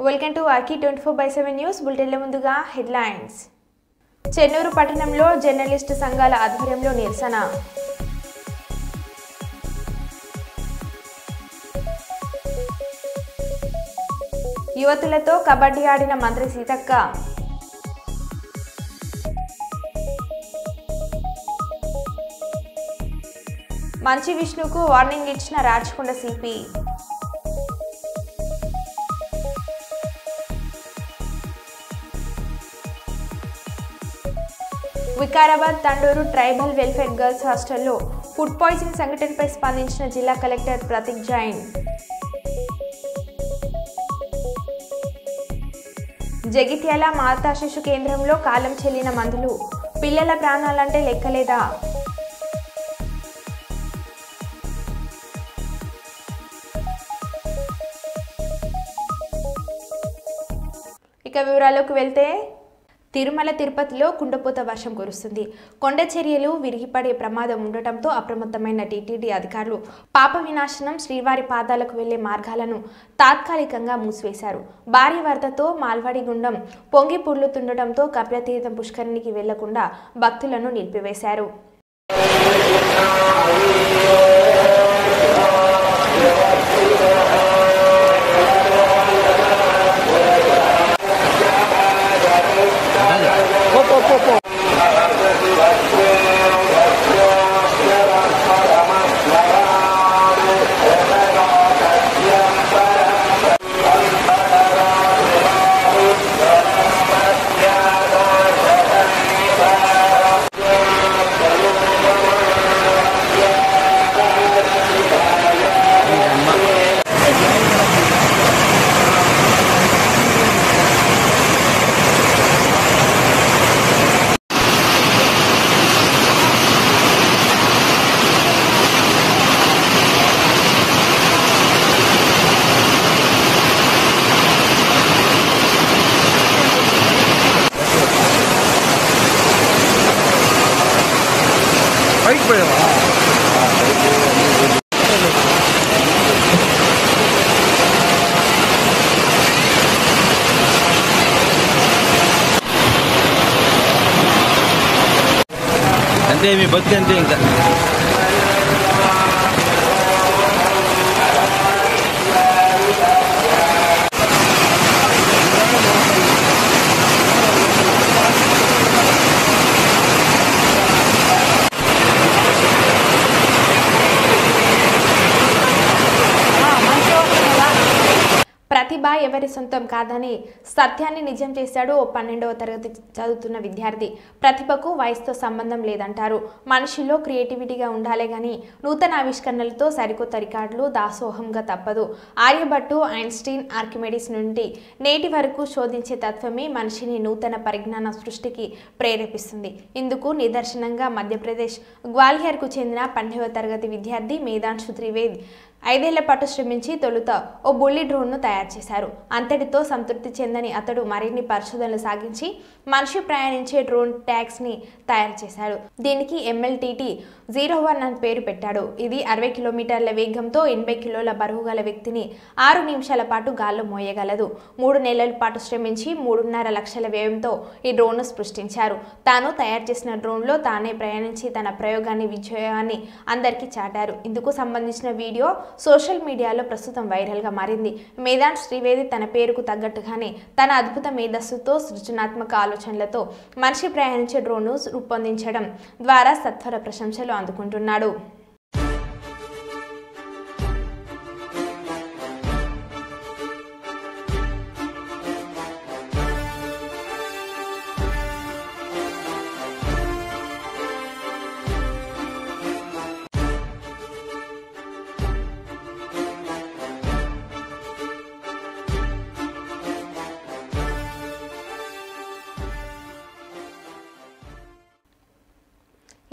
Welcome to Arki 24/7 news బులెటిన్ల ముందుగా headlines. Chennur పట్టణంలో journalist సంఘాల ఆధ్వర్యంలో నిరసన. యువతులతో కబడ్డీ ఆడిన మంత్రి సీతక్క. మంచి విష్ణుకు వార్నింగ్ ఇచ్చిన Rachakonda CP. Vikarabad Tandur tribal welfare girls హాస్టల్లో ఫుడ్ పాయిజన్ సంఘటనపై స్పందించిన జిల్లా కలెక్టర్ ప్రతీక్ జైన్. జగిత్యాల మాతా శిశు కేంద్రంలో కాలం చెల్లిన మందులు, పిల్లల ప్రాణాలంటే లెక్కలేదా? ఇక వివరాల్లోకి వెళ్తే, తిరుమల తిరుపతిలో కుండపోత వర్షం కురుస్తుంది. కొండ చర్యలు విరిగిపడే ప్రమాదం ఉండటంతో అప్రమత్తమైన టీటీడీ అధికారులు పాప వినాశనం శ్రీవారి పాదాలకు వెళ్లే మార్గాలను తాత్కాలికంగా మూసివేశారు. భారీ వరదతో మాల్వాడి గుండం పొంగి పొర్లుతుండటంతో కపిలతీర్థం పుష్కరిణికి వెళ్లకుండా భక్తులను నిలిపివేశారు. అంతే మీ బతుకు అంతే. ఇంకా ప్రతిభ ఎవరి సొంతం కాదని సత్యాన్ని నిజం చేశాడు ఓ 12వ తరగతి చదువుతున్న విద్యార్థి. ప్రతిభకు వయసుతో సంబంధం లేదంటారు. మనిషిలో క్రియేటివిటీగా ఉండాలే గాని నూతన ఆవిష్కరణలతో సరికొత్త రికార్డులు దాసోహంగా తప్పదు. ఆర్యభట్టు, ఐన్స్టీన్, ఆర్కిమెడిస్ నుండి నేటి వరకు శోధించే తత్వమే మనిషిని నూతన పరిజ్ఞాన సృష్టికి ప్రేరేపిస్తుంది. ఇందుకు నిదర్శనంగా మధ్యప్రదేశ్ గ్వాలియర్కు చెందిన 12వ తరగతి విద్యార్థి మేధాంశు త్రివేది 5 ఏళ్ల పాటు శ్రమించి తొలుత ఓ బుల్లి డ్రోన్ను తయారు చేశారు. అంతటితో సంతృప్తి చెందని అతడు మరిన్ని పరిశోధనలు సాగించి మనిషి ప్రయాణించే డ్రోన్ ట్యాక్స్ని తయారు చేశాడు. దీనికి MLTT 01 అని పేరు పెట్టాడు. ఇది 60 కిలోమీటర్ల వేగంతో 80 కిలోల బరువు గల వ్యక్తిని 6 నిమిషాల పాటు గాల్లో మోయగలదు. 3 నెలల పాటు శ్రమించి 3.5 లక్షల వ్యయంతో ఈ డ్రోన్ను సృష్టించారు. తాను తయారు చేసిన డ్రోన్లో తానే ప్రయాణించి తన ప్రయోగాన్ని విజయాన్ని అందరికీ చాటారు. ఇందుకు సంబంధించిన వీడియో సోషల్ మీడియాలో ప్రస్తుతం వైరల్గా మారింది. మేధాంశు త్రివేది తన పేరుకు తగ్గట్టుగానే తన అద్భుత మేధస్సుతో సృజనాత్మక ఆలోచనలతో మనిషి ప్రయాణించే డ్రోన్ను రూపొందించడం ద్వారా సత్వర ప్రశంసలు అందుకుంటున్నాడు.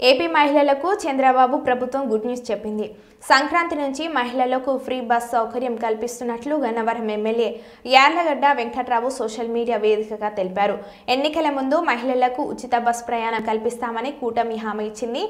ఏపీ మహిళలకు చంద్రబాబు ప్రభుత్వం గుడ్ న్యూస్ చెప్పింది. సంక్రాంతి నుంచి మహిళలకు ఫ్రీ బస్ సౌకర్యం కల్పిస్తున్నట్లు Gannavaram MLA Yarlagadda Venkatrao social media వేదికగా తెలిపారు. ఎన్నికల ముందు మహిళలకు ఉచిత బస్ ప్రయాణం కల్పిస్తామని కూటమి హామీ ఇచ్చింది.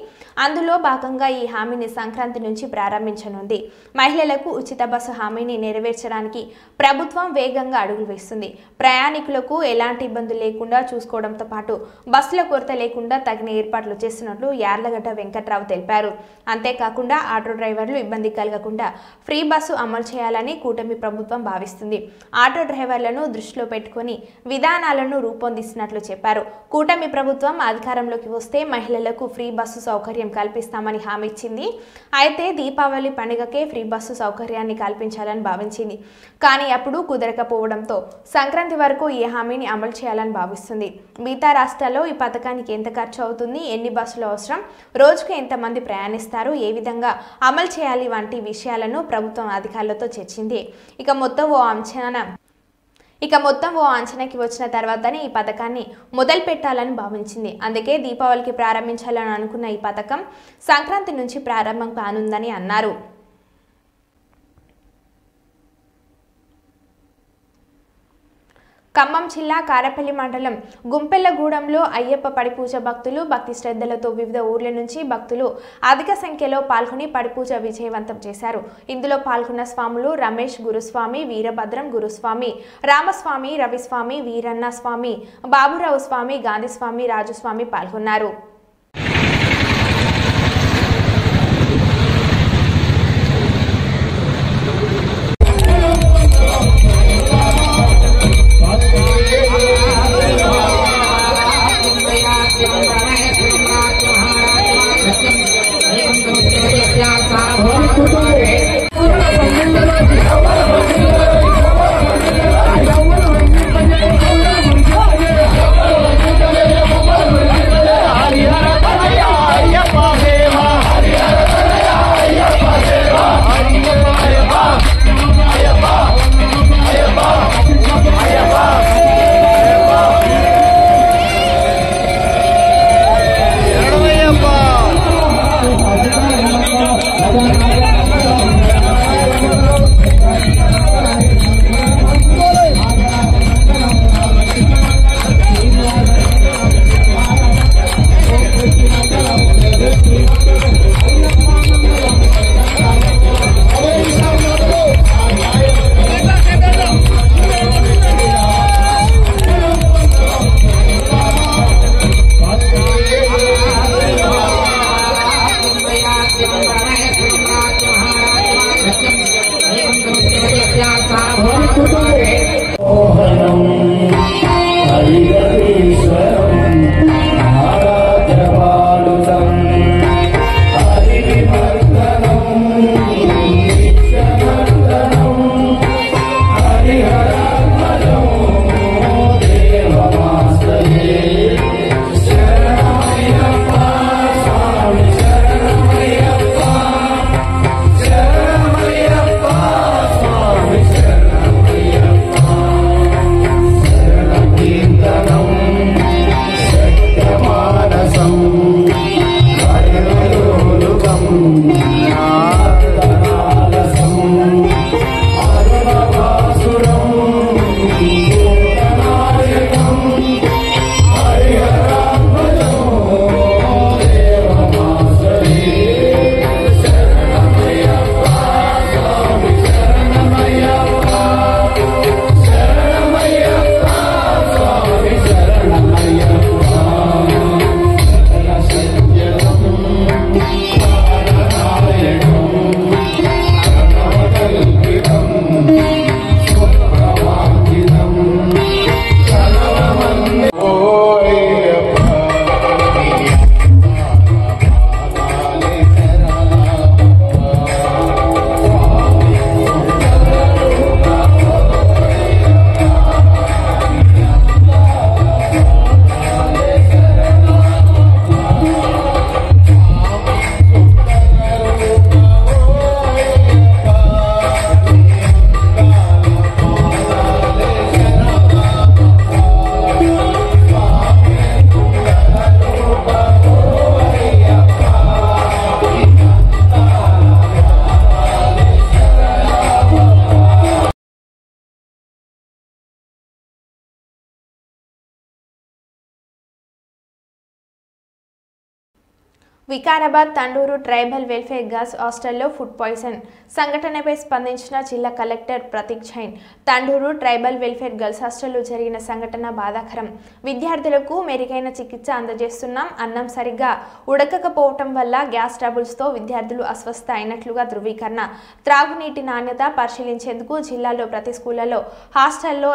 అందులో భాగంగా ఈ హామీని సంక్రాంతి నుంచి ప్రారంభించనుంది. మహిళలకు ఉచిత బస్సు హామీని నెరవేర్చడానికి ప్రభుత్వం వేగంగా అడుగులు వేస్తుంది. ప్రయాణికులకు ఎలాంటి ఇబ్బందులు లేకుండా చూసుకోవడంతో పాటు బస్సుల కొరత లేకుండా తగిన ఏర్పాట్లు చేస్తున్నట్లు యార్లగడ్డ వెంకట్రావు తెలిపారు. అంతేకాకుండా ఆటో డ్రైవర్లు ఇబ్బంది కలగకుండా ఫ్రీ బస్సు అమలు చేయాలని కూటమి ప్రభుత్వం భావిస్తుంది. ఆటో డ్రైవర్లను దృష్టిలో పెట్టుకుని విధానాలను రూపొందిస్తున్నట్లు చెప్పారు. కూటమి ప్రభుత్వం అధికారంలోకి వస్తే మహిళలకు ఫ్రీ బస్సు సౌకర్యం కల్పిస్తామని హామీ ఇచ్చింది. అయితే దీపావళి పండుగకే ఫ్రీ బస్సు సౌకర్యాన్ని కల్పించాలని భావించింది. కానీ అప్పుడు కుదరకపోవడంతో సంక్రాంతి వరకు ఈ హామీని అమలు చేయాలని భావిస్తుంది. మిగతా రాష్ట్రాల్లో ఈ పథకానికి ఎంత ఖర్చు అవుతుంది, ఎన్ని బస్సులు అవసరం, రోజుకు ఎంతమంది ప్రయాణిస్తారు, ఏ విధంగా అమలు చేయాలి వంటి విషయాలను ప్రభుత్వం అధికారులతో చర్చింది. ఇక మొత్తం ఓ అంచనాకి వచ్చిన తర్వాతనే ఈ పథకాన్ని మొదలు పెట్టాలని భావించింది. అందుకే దీపావళికి ప్రారంభించాలని అనుకున్న ఈ పథకం సంక్రాంతి నుంచి ప్రారంభం కానుందని అన్నారు. ఖమ్మం జిల్లా కారపల్లి మండలం గుంపెళ్లగూడెంలో అయ్యప్ప పడిపూజ భక్తులు భక్తి శ్రద్ధలతో వివిధ ఊర్ల నుంచి భక్తులు అధిక సంఖ్యలో పాల్గొని పడిపూజ విజయవంతం చేశారు. ఇందులో పాల్గొన్న స్వాములు రమేష్ గురుస్వామి, వీరభద్రం గురుస్వామి, రామస్వామి, రవిస్వామి, వీరన్న స్వామి, బాబురావు స్వామి, గాంధీస్వామి, రాజుస్వామి పాల్గొన్నారు. Yeah. Vikarabad Tandur tribal welfare girls హాస్టల్లో ఫుడ్ పాయిజన్ సంఘటనపై స్పందించిన జిల్లా collector Prateek Jain. Tandur tribal welfare girls హాస్టల్లో జరిగిన సంఘటన బాధాకరం. విద్యార్థులకు మెరుగైన చికిత్స అందజేస్తున్నాం. అన్నం సరిగ్గా ఉడకకపోవటం వల్ల గ్యాస్ ట్రబుల్స్తో విద్యార్థులు అస్వస్థ అయినట్లుగా ధృవీకరణ. త్రాగునీటి నాణ్యత పరిశీలించేందుకు జిల్లాలో ప్రతి స్కూళ్లలో హాస్టల్లో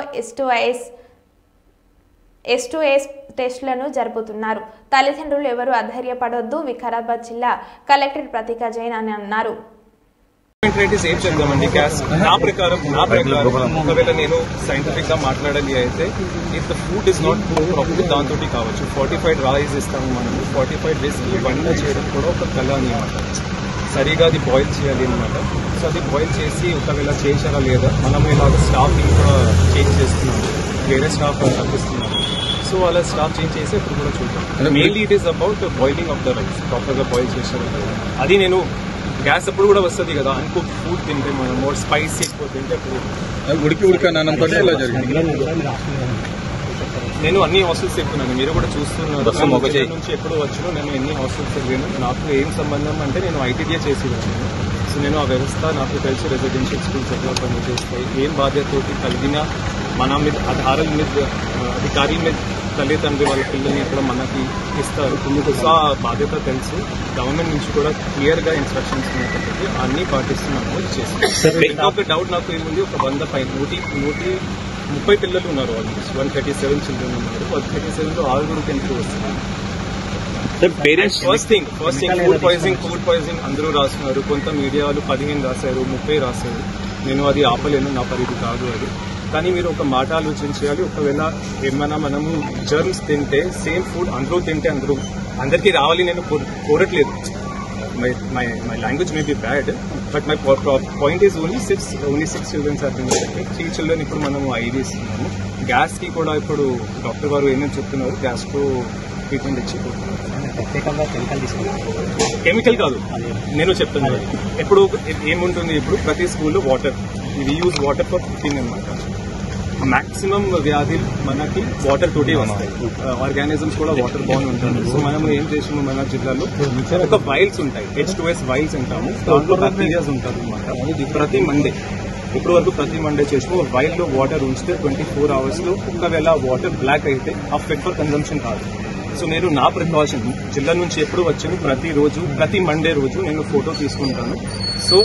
S2S టెస్టులను జరుపుతున్నారు. తల్లిదండ్రులు ఎవరు అధైర్యపడొద్దు. వికారాబాద్ జిల్లా కలెక్టర్ ప్రతీక్ జైన్ అని అన్నారు. ఏం చేద్దామండి గ్యాస్ నా ప్రకారం ఒకవేళ నేను సైంటిఫిక్ గా మాట్లాడాలి అయితే if the food is not proper దాంతో కావచ్చు. 45 రైస్ ఇస్తాము మనము. 45 డేస్ కి వంట చేయడం కూడా ఒక కళ అనమాట. సరిగా అది బాయిల్ చేయాలి అనమాట. సో అది బాయిల్ చేసి ఒకవేళ చేశారా లేదా మనం ఇలాగ స్టాఫ్ ఇంకా చేంజ్ చేస్తున్నాము. వేరే స్టాఫ్ తప్పిస్తున్నాము. సో అలా స్టాఫ్ చేంజ్ చేసి ఇప్పుడు కూడా చూద్దాం. Mainly it is about boiling of the rice. Proper గా బాయిల్ చేశారు అది నేను గ్యాస్ అప్పుడు కూడా వస్తుంది కదా. అనుకో ఫుడ్ తింటే మనం మోర్ స్పైసీ ఎక్కువ తింటే నేను అన్ని హాస్టల్స్ చెప్తున్నాను. మీరు కూడా చూస్తున్నారు. ఒక నుంచి ఎప్పుడు వచ్చినా నేను ఎన్ని హాస్టల్స్ వెళ్ళాను. నాకు ఏం సంబంధం అంటే నేను ఐటీడీఏ చేసి వచ్చాను. సో నేను ఆ వ్యవస్థ నాకు తెలిసి రెసిడెన్షియల్ స్కూల్స్ ఎట్లా పనిచేస్తాయి, ఏం బాధ్యతతోటి కలిగిన మన మీద అధికారుల మీద తల్లిదండ్రులు వాళ్ళ పిల్లల్ని ఎక్కడ మనకి ఇస్తారు. సో ఆ బాధ్యత తెలుసు. గవర్నమెంట్ నుంచి కూడా క్లియర్ గా ఇన్స్ట్రక్షన్స్ ఉన్నప్పటికీ అన్ని పాటిస్తున్నాము చేస్తాం. ఇంకా ఒక డౌట్ నాకు ఏముంది, ఒక 100 పై 130 పిల్లలు ఉన్నారు. ఆల్మోస్ట్ 137 చిల్డ్రన్ ఉన్నారు. 137లో 6 ఎందుకు వస్తున్నారు. ఫస్ట్ థింగ్ ఫుడ్ పాయిజనింగ్ అందరూ రాస్తున్నారు. కొంత మీడియాలు 15 రాశారు, 30 రాశారు. నేను అది ఆపలేను, నా పరిధి కాదు అది. కానీ మీరు ఒక మాట ఆలోచించాలి. ఒకవేళ ఏమైనా మనము జర్మ్స్ తింటే సేమ్ ఫుడ్ అందరూ తింటే అందరికీ రావాలి నేను కోరట్లేదు. My language may be bad but my point is only 6 childrens are being affected. 3 children ఇప్పుడు మనము IV ఇస్తున్నాము. గ్యాస్ కి కూడా ఇప్పుడు డాక్టర్ గారు ఏమేమి చెప్తున్నారు, గ్యాస్ కు ట్రీట్మెంట్ ఇచ్చిపోతున్నారు. కెమికల్ కాదు నేను చెప్తున్నాను. ఇప్పుడు ఏముంటుంది, ఇప్పుడు ప్రతి స్కూల్లో వాటర్, ఇది యూజ్ వాటర్ ఫర్ కుకింగ్ అనమాట. మాక్సిమం వ్యాధులు మనకి వాటర్ తోటి వస్తాయి. ఆర్గానిజమ్స్ కూడా వాటర్ బాన్ ఉంటారు. సో మనం ఏం చేసాము, మన జిల్లాలో ఒక వైల్స్ ఉంటాయి, H2S వైల్స్ అంటాము. దాంట్లో బ్యాక్టీరియాస్ ఉంటారు అనమాట. ప్రతి మండే ఇప్పుడు వరకు ప్రతి మండే చేసాము. వైల్ లో వాటర్ ఉంచితే 24 hours లో ఒకవేళ వాటర్ బ్లాక్ అయితే ఆ ఫిట్ ఫర్ కన్జంప్షన్ కాదు. సో నేను నా ప్రికాషన్ జిల్లా నుంచి ఎప్పుడు వచ్చాను, ప్రతి మండే రోజు నేను ఫోటో తీసుకుంటాను. సో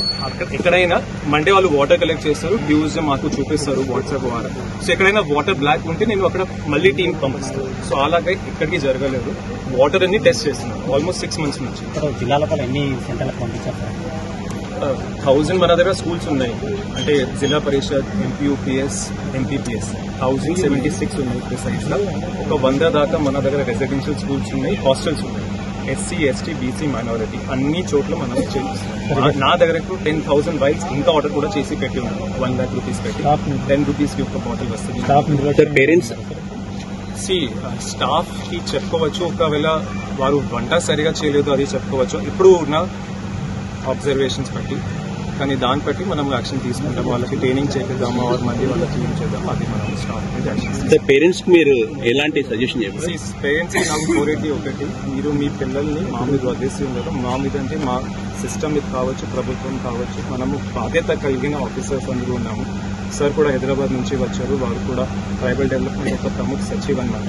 ఎక్కడైనా మండే వాళ్ళు వాటర్ కలెక్ట్ చేస్తారు, ట్యూస్డే మాకు చూపిస్తారు వాట్సాప్ ద్వారా. సో ఎక్కడైనా వాటర్ బ్లాక్ ఉంటే నేను అక్కడ మళ్ళీ టీం పంపిస్తాను. సో అలాగే ఇక్కడికి జరగలేదు. వాటర్ అన్ని టెస్ట్ చేస్తున్నాను ఆల్మోస్ట్ 6 months నుంచి. జిల్లాలో ఎన్ని సెంటర్లకు పంపించారు? 1000 మన దగ్గర స్కూల్స్ ఉన్నాయి. అంటే జిల్లా పరిషత్, MPUPS, MPPS 1076 ఉన్నాయి ప్రిసైజ్ గా. ఒక 100 దాకా మన దగ్గర రెసిడెన్షియల్ స్కూల్స్ ఉన్నాయి, హాస్టల్స్ ఉన్నాయి. SC, ST, BC మైనారిటీ అన్ని చోట్ల మనం చేస్తున్నాం. నా దగ్గర 10,000 వైల్స్ ఇంకా ఆర్డర్ కూడా చేసి పెట్టి ఉన్నాను. 1 lakh rupees పెట్టి 10 rupees కి ఒక బాటిల్ వస్తుంది. పేరెంట్స్ స్టాఫ్ కి చెప్పుకోవచ్చు. ఒకవేళ వారు వంట సరిగా చేయలేదు అది చెప్పుకోవచ్చు ఇప్పుడు ఉన్న అబ్జర్వేషన్స్ బట్టి. కానీ దాన్ని బట్టి మనం యాక్షన్ తీసుకుంటాం. వాళ్ళకి ట్రైనింగ్ చేద్దామా, మళ్ళీ వాళ్ళకి క్లీన్ చేద్దాం, అది మనం స్టాఫ్. పేరెంట్స్ మీరు ఎలాంటి సజెషన్ చెప్పారు? పేరెంట్స్ నాకు కోరేది ఒకటి, మీరు మీ పిల్లల్ని మా మీద వదిలేసి ఉండరు. మా మీద అంటే మా సిస్టమ్ మీద కావచ్చు, ప్రభుత్వం కావచ్చు, మనము బాధ్యత కలిగిన ఆఫీసర్స్ అందరూ ఉన్నాము. సార్ కూడా హైదరాబాద్ నుంచి వచ్చారు. వారు కూడా ట్రైబల్ డెవలప్మెంట్ ఒక ప్రముఖ సచివ్ అనమాట.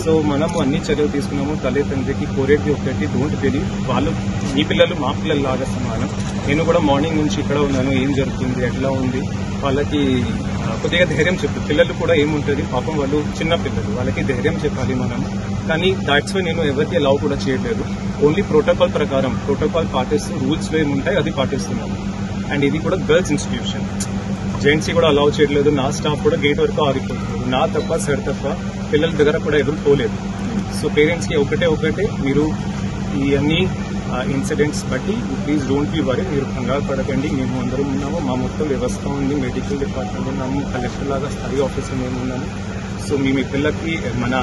సో మనము అన్ని చర్యలు తీసుకున్నాము. తల్లిదండ్రికి కోరేది ఒకటి, డోంట్ బిలీవ్ వాళ్ళు మీ పిల్లలు మా పిల్లలు లాగా సమానం. నేను కూడా మార్నింగ్ నుంచి ఇక్కడ ఉన్నాను. ఏం జరుగుతుంది, ఎట్లా ఉంది, వాళ్ళకి కొద్దిగా ధైర్యం చెప్పు. పిల్లలు కూడా ఏముంటుంది, పాపం వాళ్ళు చిన్న పిల్లలు, వాళ్ళకి ధైర్యం చెప్పాలి మనం. కానీ దాట్స్ వై నేను ఎవరికి అలౌ కూడా చేయలేదు. ఓన్లీ ప్రోటోకాల్ ప్రకారం ప్రోటోకాల్ పాటిస్తూ రూల్స్ లో ఏముంటాయి అది పాటిస్తున్నాము. అండ్ ఇది కూడా గర్ల్స్ ఇన్స్టిట్యూషన్, జెంట్స్ కూడా అలౌ చేయట్లేదు. నా స్టాఫ్ కూడా గేట్ వరకు ఆగిపోతుంది. నా తప్ప సార్ తప్ప పిల్లల దగ్గర కూడా ఎవరు పోలేదు. సో పేరెంట్స్ కి ఒకటే మీరు ఈ అన్ని ఇన్సిడెంట్స్ బట్టి ప్లీజ్ డోంట్ బి వరీ, మీరు కంగారు పడకండి. మేము అందరం ఉన్నాము, మా మొత్తం వ్యవస్థ ఉంది, మెడికల్ డిపార్ట్మెంట్ ఉన్నాము, కలెక్టర్ లాగా స్థాయి ఆఫీసర్ మేము ఉన్నాము. సో మీ పిల్లలకి మన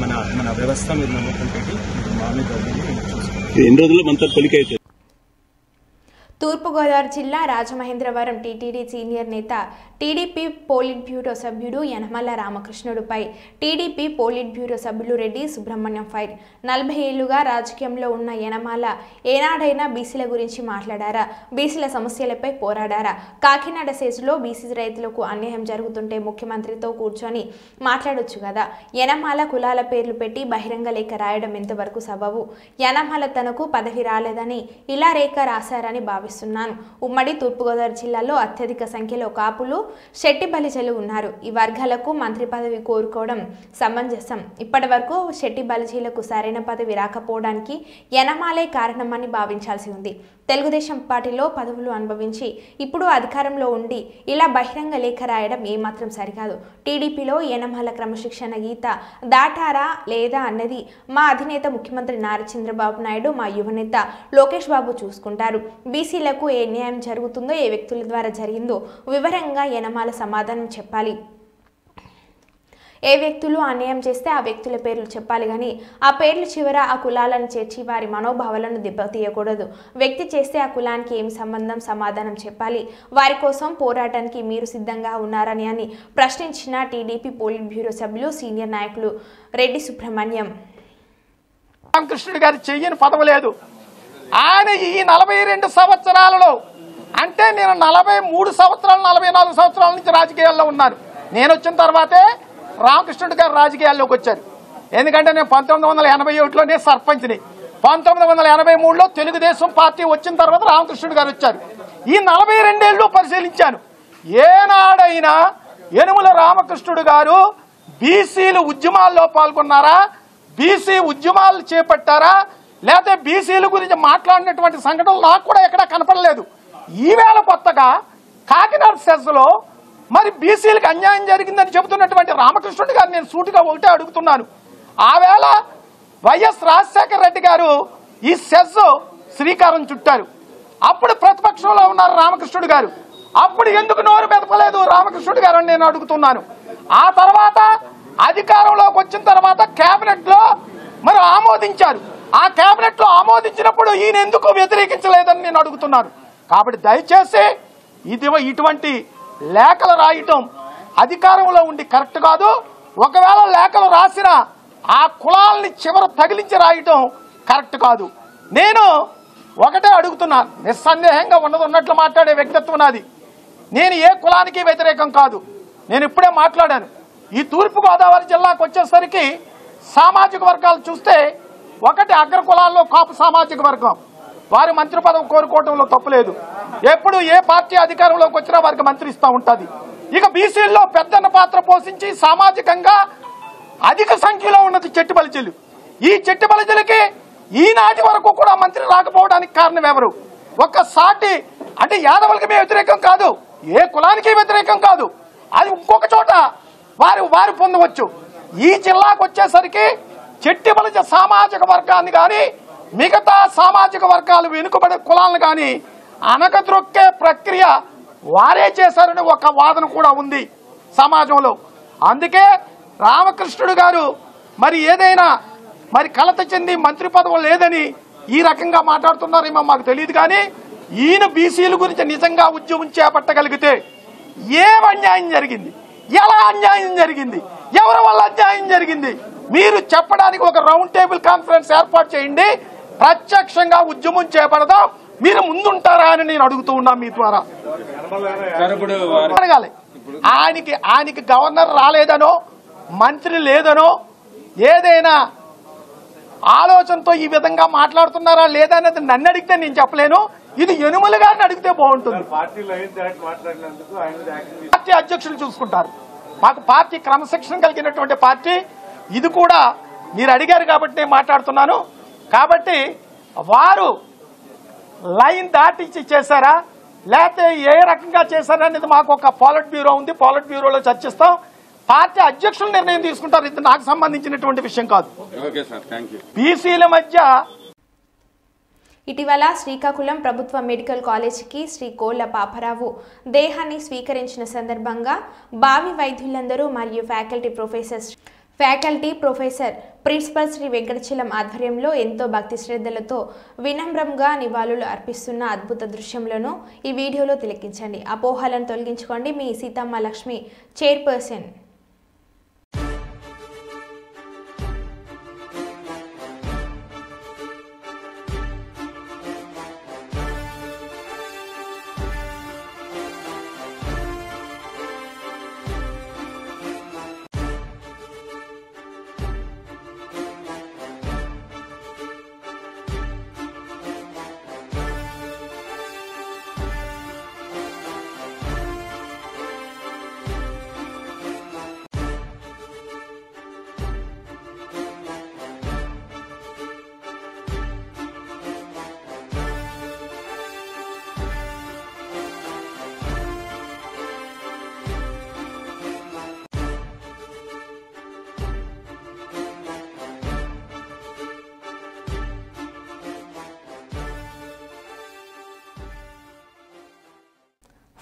మన మన వ్యవస్థ మీద నమ్మకం పెట్టి మా మీద చూసుకుంటాం. ఎన్ని రోజుల్లో మనతో తొలికైతే తూర్పుగోదావరి జిల్లా రాజమహేంద్రవరం టీటీడీ సీనియర్ నేత టీడీపీ పోలిట్ బ్యూరో సభ్యుడు యనమల రామకృష్ణుడిపై టీడీపీ పోలిట్ బ్యూరో సభ్యులు రెడ్డి సుబ్రహ్మణ్యం ఫైర్. 40 ఏళ్లుగా రాజకీయంలో ఉన్న యనమల ఏనాడైనా బీసీల గురించి మాట్లాడారా? బీసీల సమస్యలపై పోరాడారా? కాకినాడ సేజులో బీసీ రైతులకు అన్యాయం జరుగుతుంటే ముఖ్యమంత్రితో కూర్చొని మాట్లాడొచ్చు కదా. యనమల కులాల పేర్లు పెట్టి బహిరంగ లేఖ రాయడం ఎంతవరకు సబబు? యనమల తనకు పదవి రాలేదని ఇలా రేఖ రాశారని భావిస్తున్నాను. ఉమ్మడి తూర్పుగోదావరి జిల్లాలో అత్యధిక సంఖ్యలో కాపులు, శెట్టి బలిజలు ఉన్నారు. ఈ వర్గాలకు మంత్రి పదవి కోరుకోవడం సమంజసం. ఇప్పటి వరకు శెట్టి బలిజీలకు సరైన పదవి రాకపోవడానికి యనమాలే కారణమని భావించాల్సి ఉంది. తెలుగుదేశం పార్టీలో పదవులు అనుభవించి ఇప్పుడు అధికారంలో ఉండి ఇలా బహిరంగ లేఖ రాయడం ఏమాత్రం సరికాదు. టీడీపీలో యనమల క్రమశిక్షణ గీత దాటారా లేదా అన్నది మా అధినేత ముఖ్యమంత్రి నారా చంద్రబాబు నాయుడు, మా యువనేత లోకేష్ బాబు చూసుకుంటారు. బీసీలకు ఏ న్యాయం జరుగుతుందో, ఏ వ్యక్తుల ద్వారా జరిగిందో వివరంగా యనమల సమాధానం చెప్పాలి. ఏ వ్యక్తులు అన్యాయం చేస్తే ఆ వ్యక్తుల పేర్లు చెప్పాలి కానీ ఆ పేర్లు చివర ఆ కులాలను చేర్చి వారి మనోభావాలను దెబ్బతీయకూడదు. వ్యక్తి చేస్తే ఆ కులానికి ఏమి సంబంధం? సమాధానం చెప్పాలి. వారి కోసం పోరాటానికి మీరు సిద్ధంగా ఉన్నారని అని ప్రశ్నించిన టీడీపీ పోలిట్ బ్యూరో సభ్యులు సీనియర్ నాయకులు రెడ్డి సుబ్రహ్మణ్యం. రామకృష్ణుడు గారు చెయ్యని పదవి లేదు. ఆయన ఈ 42 సంవత్సరాలలో, అంటే నేను 43 సంవత్సరాలు 44 సంవత్సరాల నుంచి రాజకీయాల్లో ఉన్నాను. నేను వచ్చిన తర్వాతే రామకృష్ణుడు గారు రాజకీయాల్లోకి వచ్చారు. ఎందుకంటే నేను 1981లోనే సర్పంచ్ని, 1983లో తెలుగుదేశం పార్టీ వచ్చిన తర్వాత రామకృష్ణుడు గారు వచ్చారు. ఈ 42 ఏళ్ళు పరిశీలించాను. ఏనాడైనా యనమల రామకృష్ణుడు గారు బీసీలు ఉద్యమాల్లో పాల్గొన్నారా? బీసీ ఉద్యమాలు చేపట్టారా? లేకపోతే బీసీల గురించి మాట్లాడినటువంటి సంఘటనలు నాకు కూడా ఎక్కడా కనపడలేదు. ఈవేళ కొత్తగా కాకినాడ సెస్లో మరి బీసీలకు అన్యాయం జరిగిందని చెబుతున్నటువంటి రామకృష్ణుడి గారు నేను సూటిగా ఒకటే అడుగుతున్నాను. ఆవేళ వైఎస్ రాజశేఖర రెడ్డి గారు ఈ సెస్ శ్రీకారం చుట్టారు. అప్పుడు ప్రతిపక్షంలో ఉన్నారు రామకృష్ణుడు గారు. అప్పుడు ఎందుకు నోరు మెదపలేదు రామకృష్ణుడు గారు అని నేను అడుగుతున్నాను. ఆ తర్వాత అధికారంలోకి వచ్చిన తర్వాత కేబినెట్ లో మరి ఆమోదించారు. ఆ కేబినెట్ లో ఆమోదించినప్పుడు ఈయన ఎందుకు వ్యతిరేకించలేదని నేను అడుగుతున్నాను. కాబట్టి దయచేసి ఇటువంటి లేఖలు రాయటం అధికారంలో ఉండి కరెక్ట్ కాదు. ఒకవేళ లేఖలు రాసిన ఆ కులాలని చివర తగిలించి రాయటం కరెక్ట్ కాదు. నేను ఒకటే అడుగుతున్నా, నిస్సందేహంగా ఉన్నట్లు మాట్లాడే వ్యక్తిత్వం నాది. నేను ఏ కులానికి వ్యతిరేకం కాదు. నేను ఇప్పుడే మాట్లాడాను. ఈ తూర్పుగోదావరి జిల్లాకు వచ్చేసరికి సామాజిక వర్గాలు చూస్తే ఒకటి అగ్ర కులాల్లో కాపు సామాజిక వర్గం, వారి మంత్రి పదవి కోరుకోవడంలో తప్పులేదు. ఎప్పుడు ఏ పార్టీ అధికారంలోకి వచ్చినా వారికి మంత్రి ఇస్తూ ఉంటుంది. ఇక బీసీల్లో పెద్దన్న పాత్ర పోషించి సామాజికంగా అధిక సంఖ్యలో ఉన్నది చెట్టి బలిజలు. ఈ చెట్టి బలిజలకి ఈనాటి వరకు కూడా మంత్రి రాకపోవడానికి కారణం ఎవరు? ఒక్కసాటి అంటే యాదవులకి మేము వ్యతిరేకం కాదు, ఏ కులానికి వ్యతిరేకం కాదు. అది ఇంకొక చోట వారు పొందవచ్చు. ఈ జిల్లాకు వచ్చేసరికి చెట్టి బలిజ సామాజిక వర్గాన్ని కానీ మిగతా సామాజిక వర్గాలు వెనుకబడే కులాలను కానీ అనగద్రొక్కే ప్రక్రియ వారే చేశారని ఒక వాదన కూడా ఉంది సమాజంలో. అందుకే రామకృష్ణుడు గారు మరి ఏదైనా మరి కలత చెంది మంత్రి పదవి లేదని ఈ రకంగా మాట్లాడుతున్నారేమో మాకు తెలియదు. కానీ ఈయన బీసీల గురించి నిజంగా ఉద్యమం చేపట్టగలిగితే ఏం అన్యాయం జరిగింది, ఎలా అన్యాయం జరిగింది, ఎవరి వల్ల అన్యాయం జరిగింది మీరు చెప్పడానికి ఒక రౌండ్ టేబుల్ కాన్ఫరెన్స్ ఏర్పాటు చేయండి. ప్రత్యక్షంగా ఉద్యమం చేపడదాం. మీరు ముందుంటారా అని నేను అడుగుతూ ఉన్నా మీ ద్వారా. అడగాలి. ఆయనకి గవర్నర్ రాలేదనో మంత్రి లేదనో ఏదైనా ఆలోచనతో ఈ విధంగా మాట్లాడుతున్నారా లేదా అనేది నన్ను అడిగితే నేను చెప్పలేను. ఇది యనమల గారిని అడిగితే బాగుంటుంది. పార్టీ అధ్యక్షులు చూసుకుంటారు. మాకు పార్టీ క్రమశిక్షణ కలిగినటువంటి పార్టీ. ఇది కూడా మీరు అడిగారు కాబట్టి నేను మాట్లాడుతున్నాను. కాబట్టి వారు లైన్ దాటించి చేశారా లేకపోతే ఏ రకంగా చేశారా అనేది మాకు ఒక పాలిట్ బ్యూరో ఉంది. పాలిట్ బ్యూరోలో చర్చిస్తాం. పార్టీ అధ్యక్షులు నిర్ణయం తీసుకుంటారు. ఇది నాకు సంబంధించినటువంటి విషయం కాదు. బీసీల మధ్య ఇటీవల శ్రీకాకుళం ప్రభుత్వ మెడికల్ కాలేజీకి శ్రీ కోళ్ల పాపరావు దేహాన్ని స్వీకరించిన సందర్భంగా భావి వైద్యులందరూ మరియు faculty professors faculty, professor, principal Shri Venkatachalam ఆధ్వర్యంలో ఎంతో భక్తి శ్రద్ధలతో వినమ్రంగా నివాళులు అర్పిస్తున్న అద్భుత దృశ్యంలోనూ ఈ వీడియోలో తిలకించండి. అపోహలను తొలగించుకోండి. మీ సీతమ్మ లక్ష్మి, చైర్పర్సన్.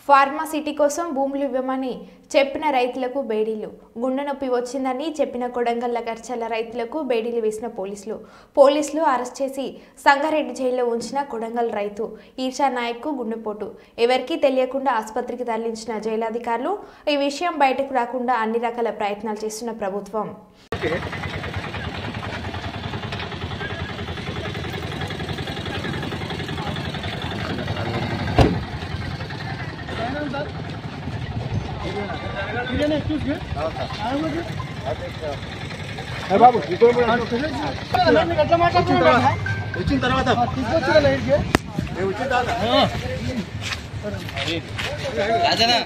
ఫార్మాసిటీ కోసం భూములు ఇవ్వమని చెప్పిన రైతులకు బేడీలు. గుండె నొప్పి వచ్చిందని చెప్పిన కొడంగల్ల గర్చల రైతులకు బేడీలు వేసిన పోలీసులు అరెస్ట్ చేసి సంగారెడ్డి జైల్లో ఉంచిన కొడంగల్ రైతు ఈర్షా నాయక్కు గుండెపోటు. ఎవరికీ తెలియకుండా ఆసుపత్రికి తరలించిన జైలాధికారులు. ఈ విషయం బయటకు రాకుండా అన్ని రకాల ప్రయత్నాలు చేస్తున్న ప్రభుత్వం. వచ్చిన తర్వాత రాజనా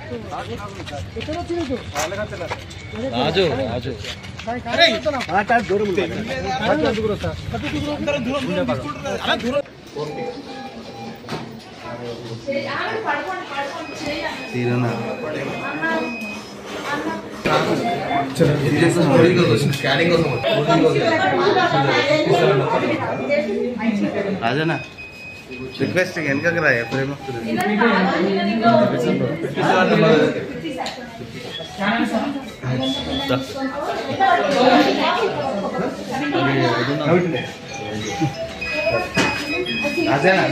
రిక్వెస్ట్ వెనకకి రా ప్రేమ రాజనా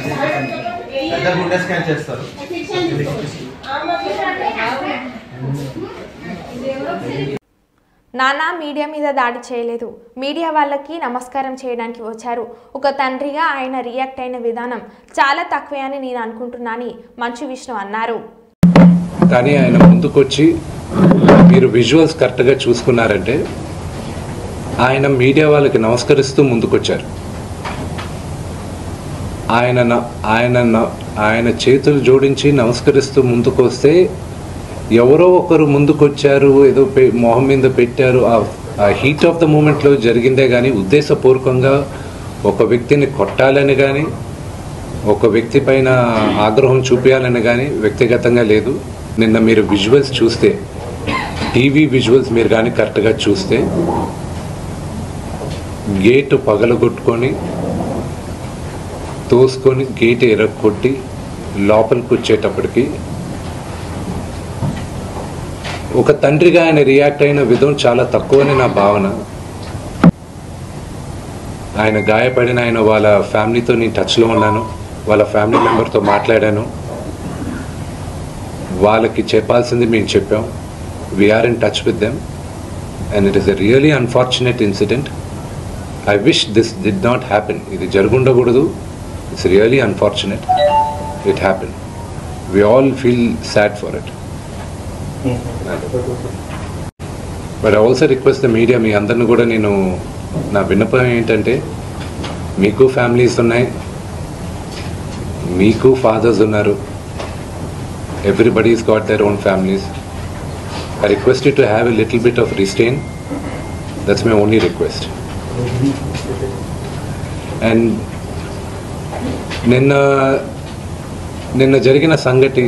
స్కాన్ చేస్తారు. నానా మీడియా మీద దాడి చేయలేదు. మీడియా వాళ్ళకి నమస్కారం చేయడానికి వచ్చారు. ఒక తండ్రిగా ఆయన రియాక్ట్ అయిన విధానం చాలా తక్కువే అని నేను అనుకుంటున్నానని మంచు విష్ణు అన్నారు. కానీ ఆయన ముందుకొచ్చి మీరు విజువల్స్ కరెక్ట్గా చూసుకున్నారంటే ఆయన మీడియా వాళ్ళకి నమస్కరిస్తూ ముందుకొచ్చారు. ఆయన చేతులు జోడించి నమస్కరిస్తూ ముందుకు వస్తే ఎవరో ఒకరు ముందుకొచ్చారు, ఏదో మొహం మీద పెట్టారు. ఆ హీట్ ఆఫ్ ద మూమెంట్లో జరిగిందే కానీ ఉద్దేశపూర్వకంగా ఒక వ్యక్తిని కొట్టాలని కానీ ఒక వ్యక్తి పైన ఆగ్రహం చూపించాలని కానీ వ్యక్తిగతంగా లేదు. నిన్న మీరు విజువల్స్ చూస్తే, టీవీ విజువల్స్ మీరు కానీ కరెక్ట్గా చూస్తే గేటు పగలగొట్టుకొని తోసుకొని గేటు ఎరగొట్టి లోపలికి వచ్చేటప్పటికి ఒక తండ్రిగా ఆయన రియాక్ట్ అయిన విధం చాలా తక్కువని నా భావన. ఆయన గాయపడిన వాళ్ళ ఫ్యామిలీతో నేను టచ్లో ఉన్నాను. వాళ్ళ ఫ్యామిలీ మెంబర్తో మాట్లాడాను. వాళ్ళకి చెప్పాల్సింది మేము చెప్పాం. We're in touch with them and it is a really unfortunate incident. I wish this did not happen. ఇది జరుగుండకూడదు. It's really unfortunate. It happen. We all feel sad for it. But I also request the media, మీ అందరిని కూడా నేను నా విన్నపం ఏంటంటే, మీకు ఫ్యామిలీస్ ఉన్నాయి, మీకు ఫాదర్స్ ఉన్నారు. Everybody's got their own families. I request you to have a little bit of restrain. That's my only request. And నిన్న జరిగిన సంగతి,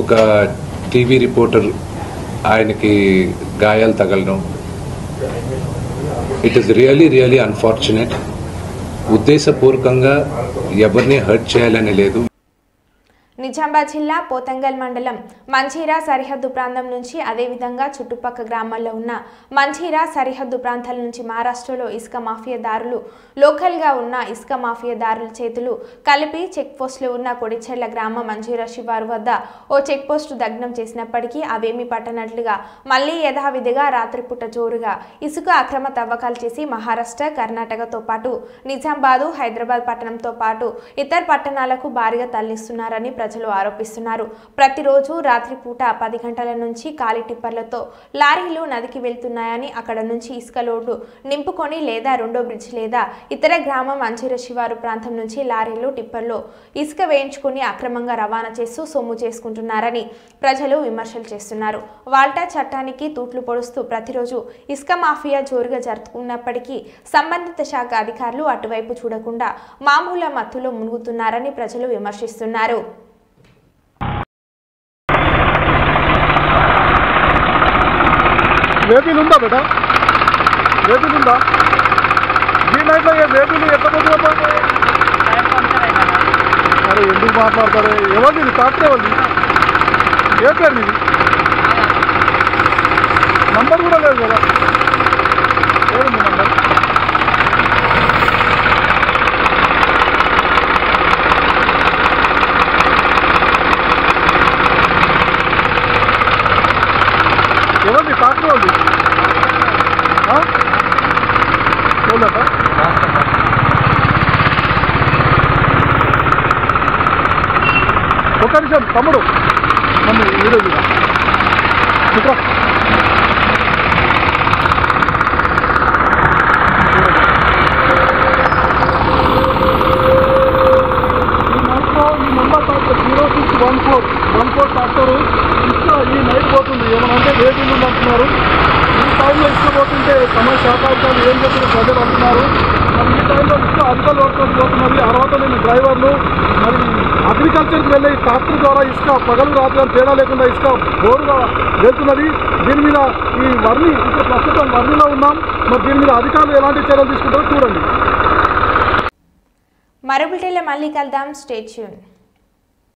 ఒక టీవీ రిపోర్టర్ ఆయనకి గాయాలు తగలడం, ఇట్ ఈస్ రియలీ అన్ఫార్చునేట్. ఉద్దేశపూర్వకంగా ఎవరిని హర్ట్ చేయాలని లేదు. నిజామాబాద్ జిల్లా పోతంగల్ మండలం మంచిరా సరిహద్దు ప్రాంతం నుంచి అదేవిధంగా చుట్టుపక్కల గ్రామాల్లో ఉన్న మంచిరా సరిహద్దు ప్రాంతాల నుంచి మహారాష్ట్రలో ఇసుక మాఫియాదారులు లోకల్గా ఉన్న ఇసుక మాఫియాదారుల చేతులు కలిపి చెక్ పోస్టులు ఉన్న కొడిచెర్ల గ్రామ మంచిరా శివారు వద్ద ఓ చెక్ పోస్టు దగ్నం చేసినప్పటికీ అవేమీ పట్టనట్లుగా మళ్లీ యథావిధిగా రాత్రిపూట జోరుగా ఇసుక అక్రమ తవ్వకాలు చేసి మహారాష్ట్ర కర్ణాటకతో పాటు నిజామాబాద్ హైదరాబాద్ పట్టణంతో పాటు ఇతర పట్టణాలకు భారీగా తరలిస్తున్నారని ప్రజలు ఆరోపిస్తున్నారు. ప్రతిరోజు రాత్రిపూట 10 గంటల నుంచి ఖాళీ టిప్పర్లతో లారీలు నదికి వెళ్తున్నాయని అక్కడ నుంచి ఇసుక లోడ్లు నింపుకొని లేదా రెండో బ్రిడ్జ్ లేదా ఇతర గ్రామం మంచిర శివారు ప్రాంతం నుంచి లారీలు టిప్పర్లో ఇసుక వేయించుకుని అక్రమంగా రవాణా చేస్తూ సొమ్ము చేసుకుంటున్నారని ప్రజలు విమర్శలు చేస్తున్నారు. వాల్టా చట్టానికి తూట్లు పొడుస్తూ ప్రతిరోజు ఇసుక మాఫియా జోరుగా జరుపుకున్నప్పటికీ సంబంధిత శాఖ అధికారులు అటువైపు చూడకుండా మామూలు మత్తులో మునుగుతున్నారని ప్రజలు విమర్శిస్తున్నారు. వేబీలు ఉందా బేటా? వేబీలు ఉందా? ఈ నైట్లో వేబీలు ఎక్కడ పోతుంది? అరే ఎందుకు మాట్లాడతారు? ఎవరిది ఇది? టాక్టర్ ఎవరిది? ఏ పేరు ఇది? నంబర్ కూడా లేదు కదా. ఏముంది నంబర్? ఎవరిది? టాక్టర్ ఎవరిది? చూడట ఒక నిమిషం తమ్ముడు నన్ను వీడియో చూడ ఈ నెంబర్ టాక్టర్ 0614 టాక్టరు ఇసుక ఈ నైట్ పోతుంది. ఏమనంటే వేదికలు అంటున్నారు. ఈ టైంలో ఇసుక పోతుంటే సమస్య శాఖాధికారులు ఏం చెప్పిన ప్రజలు అంటున్నారు. మరి ఈ టైంలో ఇసుక అధిక లోటుతో పోతున్నది. అర్హత లేని డ్రైవర్లు మరి అగ్రికల్చర్కి వెళ్ళే ట్రాక్టర్ ద్వారా ఇసుక పగలు రాత్రి తేడా లేకుండా ఇసుక బోరుగా వెళ్తున్నది. దీని మీద ఈ వర్ణి ఇప్పుడు ప్రస్తుతం వర్ణిలో ఉన్నాం. మరి దీని మీద అధికారులు ఎలాంటి చర్యలు తీసుకుంటారో చూడండి. మరో బిల్టెన్లో మళ్ళీ కలుద్దాం. Stay tune.